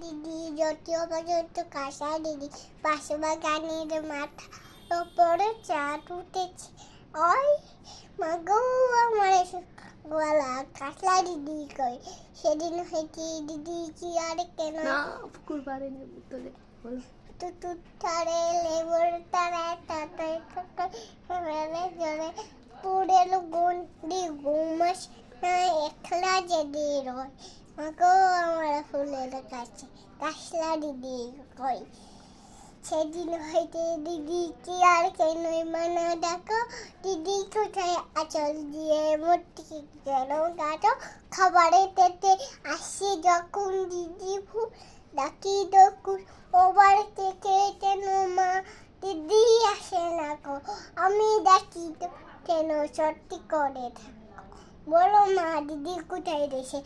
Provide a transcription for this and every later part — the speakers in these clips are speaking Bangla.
দিদি যদিও পর্যন্ত কাঁসা দিদি পাশে বাগানের মাথা ওপরে চাঁদ উঠেছে ওই মাগো আমার গলা কাঁসা দিদি কই সেদিন হয়েছে দিদি কি আর কেন না পুকুর পাড়ে নেব তোলে বলো তুতুর তারে লেবুর তারে তাতাই তাতাই হেমেলে জলে পুরেলো গুন্ডি ঘুমাস না একলা যেদি রয় মাগো আমার ফুলের কাছে কাশলা দিদি কই সেদিন হইতে দিদি কি আর কেনই মানা ডাকো দিদি কোথায় আঁচল দিয়ে মূর্তি যেন গাটো খাবারের পেটে আসে যখন দিদি ফুল ডাকি দকুর ওবার থেকে কেন মা দিদি আসে না গো আমি ডাকি তো কেন সত্যি করে থাকো বলো মা দিদি কোথায় রয়েছে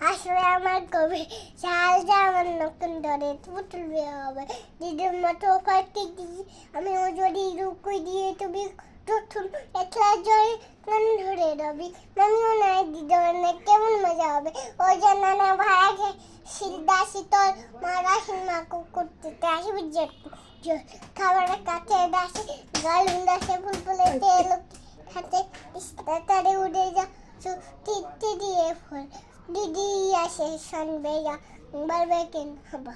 আসলে আমার কবে শালটা আমার নতুন ধরে পুতুল বিয়ে হবে দিদির মতো পার্টি দিদি আমি ও যদি রুকুই দিয়ে তুমি প্রথম একলা জয় গান ধরে রবি আমিও নাই দিদি অনেক কেমন মজা হবে ওই যে নানা ভাইকে শিলদা শীতল মারা সীমা করতে আসবে যে খাবারের কাছে দাসে গালুন দাসে ফুলফুলে তেল হাতে তাড়াতাড়ি উড়ে যা দিদি আসে শুনবে যা বারবার কেন হবা